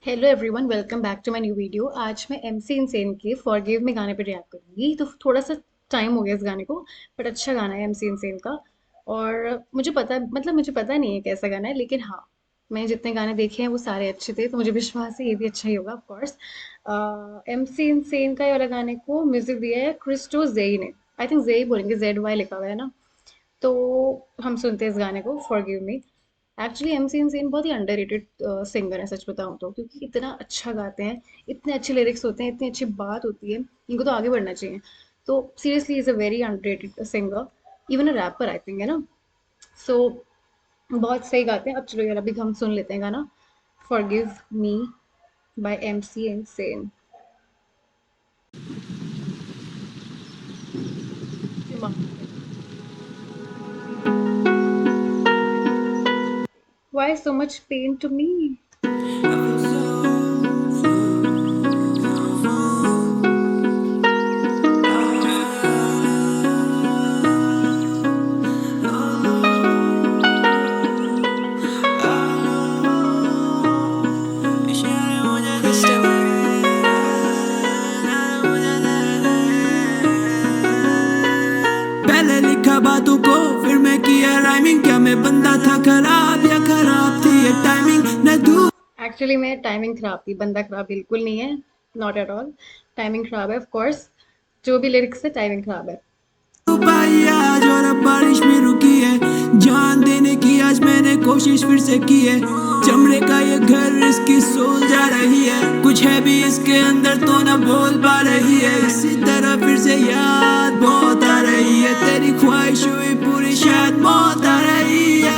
Hello everyone, welcome back to my new video. आज मैं MC Insane के forgive me गाने पे रिएक्ट करूंगी। तो थोड़ा सा टाइम हो गया इस गाने को, बट अच्छा गाना है एमसी इनसेन का। और मुझे पता नहीं है कैसा गाना है, लेकिन हाँ, मैंने जितने गाने देखे हैं वो सारे अच्छे थे, तो मुझे विश्वास है ये भी अच्छा ही होगा ऑफ कोर्स। एमसी इनसेन का ये वाला गाने को म्यूजिक दिया है क्रिस्टो जेई ने। आई थिंक जेई बोलेंगे, जेड वाई लिखा हुआ है ना। तो हम सुनते हैं इस गाने को, forgive me. Actually MC insane बहुत ही अंडररेटेड सिंगर है, सच बताऊं तो, क्योंकि इतना अच्छा गाते हैं, इतने अच्छे लिरिक्स होते हैं, इतनी अच्छी बात होती है। इनको तो आगे बढ़ना चाहिए। तो seriously is a very underrated singer, even a rapper I think, है ना। सो बहुत सही गाते हैं। अब चलो यार, अभी हम सुन लेते हैं गाना forgive me by MC Insane. Why so much pain to me? पहले लिखा बातों को फिर मैं किया राइमिंग। क्या मैं बंदा था खराब या खराब थी ये टाइमिंग न दूर एक्चुअली मैं टाइमिंग खराब थी, बंदा खराब बिल्कुल नहीं है। Not at all. टाइमिंग खराब है ऑफ कोर्स। जो भी लिरिक्स है, टाइमिंग खराब है। पाई आज और अब बारिश भी रुकी है। जान देने की आज मैंने कोशिश फिर से की है। चमड़े का ये घर इसकी सोल जा रही है। कुछ है भी इसके अंदर तो न बोल पा रही है। इसी तरह फिर से याद बहुत आ रही है। तेरी ख्वाहिश हुई पूरी शायद मौत आ रही है।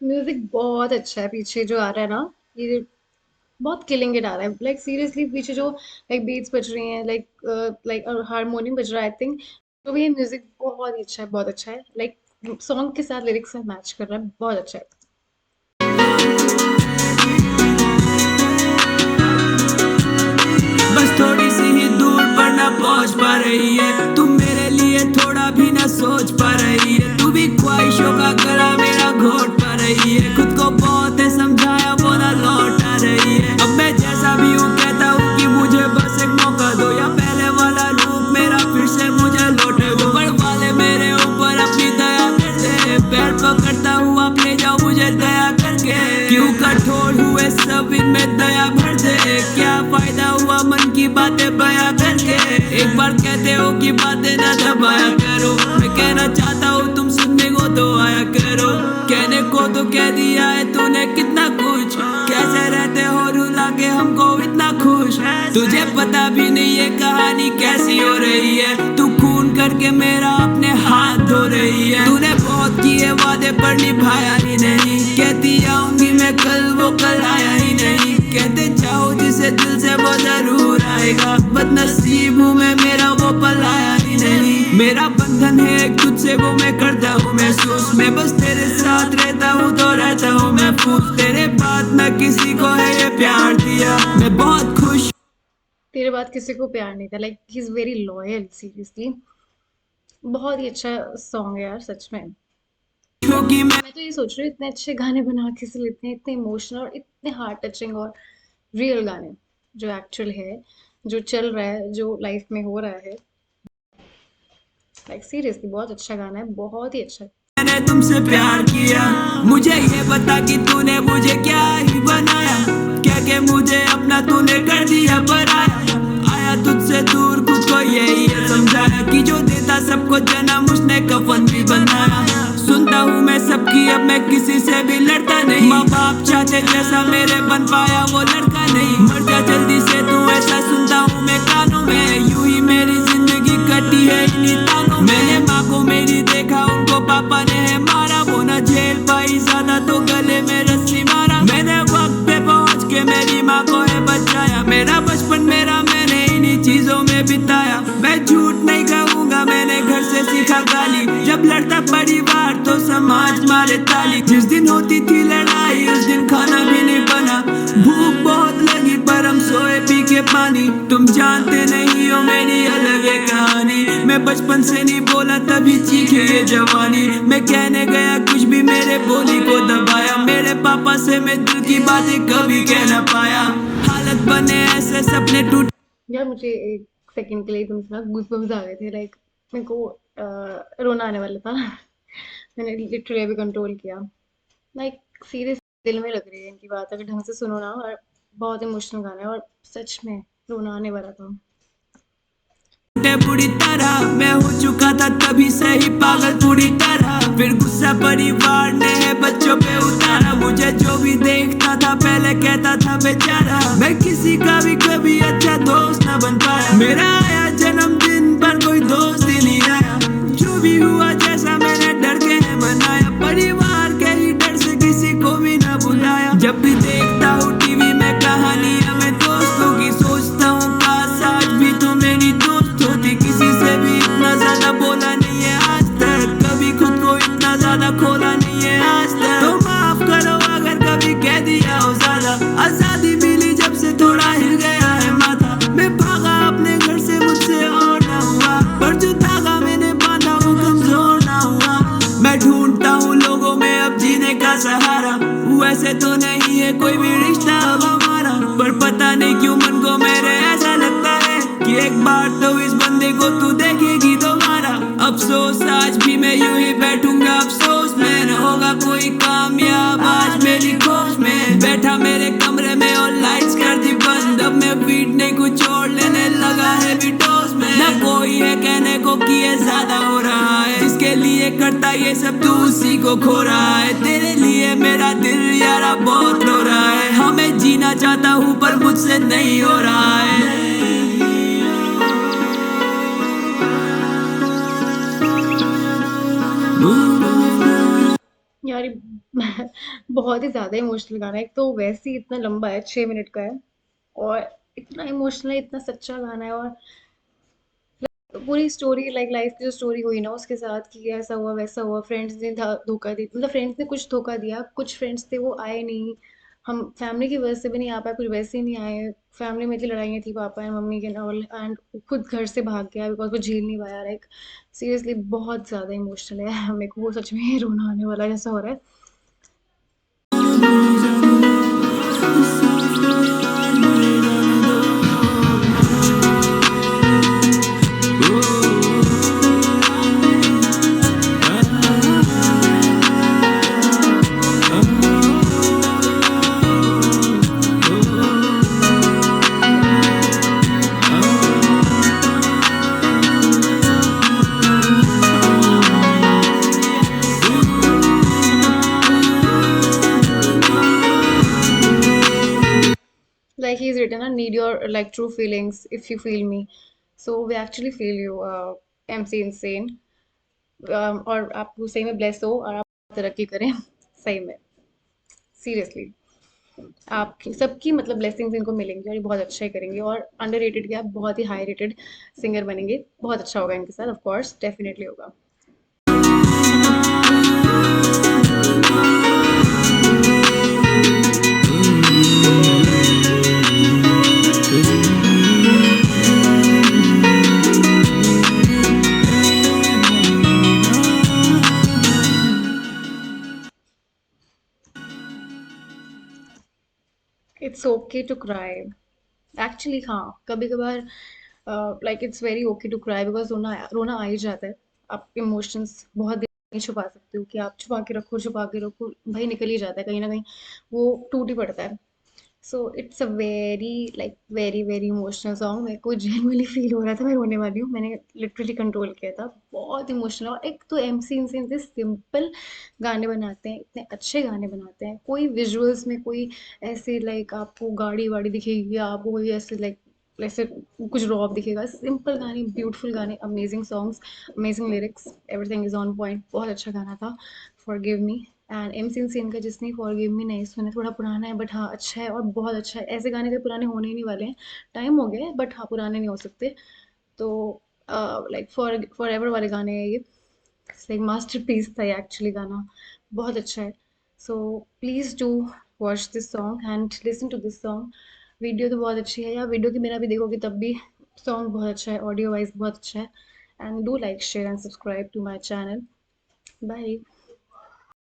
म्यूजिक बहुत अच्छा है, पीछे जो आ रहा है ना, ये बहुत किलिंग इट आ रहा है। लाइक सीरियसली, पीछे जो लाइक बीट्स बज रही हैं, लाइक हारमोनियम बज रहा है आई थिंक। तो भी ये म्यूजिक बहुत ही अच्छा है, बहुत अच्छा है। लाइक सॉन्ग के साथ लिरिक्स में मैच कर रहा है, बहुत अच्छा है। बस थोड़ी सी ही दूर पर ना पहुंच पा रही है। तुम मेरे लिए थोड़ा भी ना सोच पा रही है। तू भी ख्वाहिशों का गला मेरा घोट पा रही है। खुद को बहुत है समझाया वो ना लौट आ रही है। अब मैं जैसा भी हूँ कहता हूँ कि मुझे बस एक मौका दो, या पहले वाला रूप मेरा फिर से मुझे लौटे दो। ऊपर वाले मेरे ऊपर अपनी दया कर दे। पैर पकड़ता हूँ आप ले जाओ मुझे दया करके। क्यों कठोर हुए सब इनमें दया भर दे। क्या फायदा हुआ मन की बातें बयां करके। एक बार कहते हो कि बातें ना दबाया करो। मैं कहना चाहता हूँ तुम सुनने को तो आया करो। कहने को तो कह दिया है तूने कितना कुछ। कैसे रहते हो रुला के हमको इतना खुश। तुझे पता भी नहीं ये कहानी कैसी हो रही है। तू खून करके मेरा अपने हाथ धो रही है। तूने बहुत किए वादे पर निभाया ही नहीं। कहती आऊंगी मैं कल, वो कल आया ही नहीं। कहते जाओ जिसे दिल से वो जरूर आएगा। बदनसीब हूँ मैं, मेरा वो पल आया ही नहीं। मेरा बंधन है एक तुझसे, वो मैं करता हूँ महसूस। मैं बस तेरे साथ रहता हूँ तो रहता हूँ महफूज। तेरे बाद न किसी को है ये प्यार दिया, मैं बहुत खुश। तेरे बाद किसी को प्यार नहीं था, like he is very loyal. Seriously बहुत ही अच्छा सॉन्ग है यार, सच में। क्योंकि मैं मैं तो ये सोच रही हूँ, इतने अच्छे गाने बना किसे लेते हैं, इतने इमोशनल और इतने हार्ट टचिंग और रियल गाने, जो एक्चुअल है, जो चल रहा है, जो लाइफ में हो रहा है। लाइक सीरियसली बहुत अच्छा गाना है, बहुत ही अच्छा। मैंने तुमसे प्यार किया। मुझे ये बता कि तूने मुझे क्या ही बनाया। क्या के मुझे अपना तूने कर दिया पराया। आया तुझसे दूर खुद को यही समझाया कि जो देता सबको जन्म उसने कफन भी बनाया। सुनता हूँ मैं सबकी, अब मैं किसी से भी लड़ता नहीं। माँ बाप चाहते जैसा मेरे बन पाया वो लड़का नहीं। मर जा जल्दी से तू, ऐसा सुनता हूँ मैं कानों में। यूं ही मेरी जिंदगी कटी है इन्हीं तानों में। मैंने माँ को मेरी देखा, उनको पापा ने है मारा। वो न झेल पाई ज्यादा तो गले में रस्सी मारा। मैंने वक्त पे पहुँच के मेरी माँ को है बचाया। मेरा बचपन मेरा मैंने इन्हीं चीजों में बिताया। मैं झूठ नहीं कहूँगा, मैंने घर से सीखा गाली। जब लड़ता परिवार तो समाज मारे ताली। जिस दिन होती थी लड़ाई उस दिन खाना भी नहीं बना। भूख बहुत लगी पर हम सोए पी के पानी। तुम जानते नहीं हो मेरी अलग है कहानी। मैं बचपन से नहीं बोला तभी चीखे ये जवानी। मैं कहने गया कुछ भी मेरे बोली को दबाया। मेरे पापा से मैं दिल की बातें कभी कह ना पाया। हालत बने ऐसे सपने टूट। यार मुझे एक सेकंड के लिए तुमसे ना गूज़बम्प्स आ गए थे, लाइक मेरे को रोना आने वाला था। मैंने लिटरली अभी कंट्रोल किया। लाइक सीरियस दिल में लग रही है इनकी बात, अगर ढंग से सुनो ना। और बहुत इमोशनल गाना है और सच में रोना आने वाला था। बुरी तरह मैं हो चुका था तभी से ही पागल पूरी तरह। फिर गुस्सा परिवार ने है बच्चों पे उतारा। मुझे जो भी देखता था पहले कहता था बेचारा। मैं किसी का भी कभी अच्छा दोस्त न बन पाया। मेरा आया जन्मदिन पर कोई दोस्त ही नहीं आया। जो भी हुआ जैसा मैंने डर के है मनाया। परिवार के ही डर से किसी को भी न बुलाया। जब भी देखता हूँ टीवी में कहानियां मैं दोस्तों की सोचता हूँ काश आज भी तू मेरी दोस्त होती। किसी से भी इतना ज्यादा बोला नहीं है आज तक। कभी खुद को इतना ज्यादा खोला नहीं है आज तक। तो माफ करो अगर कभी कह दिया हो ज्यादा। आजादी मिली जब से थोड़ा हिल गया है माथा। मैं भागा अपने घर से मुझसे और ना हुआ। पर जो धागा मैंने बांधा वो कमजोर ना हुआ। मैं ढूंढता हूँ लोगों में अब जीने का सहारा। वैसे तो नहीं है कोई भी रिश्ता अब हमारा। पर पता नहीं क्यों मन को मेरे ऐसा लगता है कि एक बार तो इस बंदे को तू देखेगी दोबारा। अफसोस आज भी मैं यूं ही बैठूंगा अफसोस में। न होगा कोई कामयाब आज मेरी खोज में। बैठा मेरे कमरे में और लाइट्स कर दी बंद। अब मैं बीट नहीं कुछ और लेने लगा है विंडोज में। न कोई है कहने को कि ये ज्यादा हो रहा है। जिसके लिए करता ये सब तू उसी को खो रहा है। तेरे लिए मेरा दिल यारा बहुत रो रहा है। हाँ मैं जीना चाहता हूँ पर मुझसे नहीं हो रहा है। यार ये बहुत ही ज़्यादा इमोशनल गाना है। एक तो वैसे ही इतना लंबा है, 6 मिनट का है। और इतना इमोशनल है, इतना सच्चा गाना है। और पूरी स्टोरी, लाइक लाइफ की जो स्टोरी हुई ना उसके साथ, कि ऐसा हुआ वैसा हुआ। फ्रेंड्स ने धोखा दी, मतलब फ्रेंड्स ने कुछ धोखा दिया। कुछ फ्रेंड्स थे वो आए नहीं। हम फैमिली की वजह से भी नहीं आ पाए, कुछ वैसे ही नहीं आए। फैमिली में इतनी लड़ाइयाँ थी पापा एंड मम्मी के नाल, एंड खुद घर से भाग गया बिकॉज वो झेल नहीं पाया। लाइक सीरियसली बहुत ज़्यादा इमोशनल है। मेरे को वो सच में रोना आने वाला जैसा हो रहा है। Like he's written, I need your like true feelings if you feel me. So we actually feel you, MC Insane. और आप सही में ब्लेस हो और आप तरक्की करें। सही में सीरियसली आप सबकी मतलब ब्लेसिंग्स इनको मिलेंगी और ये बहुत अच्छा ही करेंगे। और अंडररेटेड क्या, बहुत ही हाई रेटेड सिंगर बनेंगे। बहुत अच्छा होगा इनके साथ, ऑफ कोर्स डेफिनेटली होगा। It's okay to cry. Actually हाँ, कभी कभार like it's very okay to cry because रोना रोना आ ही जाता है। आप इमोशंस बहुत देर नहीं छुपा सकते हो, कि आप छुपा के रखो भाई निकल ही जाता है कहीं ना कहीं। वो टूट ही पड़ता है। So it's a very like very very emotional song. मेरे को जेनुअली फील हो रहा था मैं रोने वाली हूँ। मैंने लिटरली कंट्रोल किया था। बहुत इमोशनल। और एक तो एमसी इनसे इतने सिंपल गाने बनाते हैं, इतने अच्छे गाने बनाते हैं। कोई विजुअल्स में कोई ऐसे लाइक आपको गाड़ी वाड़ी दिखेगी या आपको कोई ऐसे लाइक ऐसे कुछ रॉब दिखेगा। सिंपल गाने, ब्यूटीफुल गाने, amazing songs, amazing lyrics, everything is on point. बहुत अच्छा गाना था फॉरगिव मी। एंड एम सीन का जिसने फॉरगिव मी नहीं सुना, थोड़ा पुराना है बट हाँ अच्छा है और बहुत अच्छा है। ऐसे गाने कभी पुराने होने ही नहीं वाले हैं। टाइम हो गया है बट हाँ पुराने नहीं हो सकते। तो लाइक फॉर फॉर एवर वाले गाने हैं ये। लाइक मास्टरपीस था ये एक्चुअली गाना, बहुत अच्छा है। So please do watch this song and listen to this song. Video तो बहुत अच्छी है, या वीडियो के बिना भी देखोगे तब भी सॉन्ग बहुत अच्छा है, ऑडियो वाइज बहुत अच्छा है। And do like share and subscribe to my channel. Bye.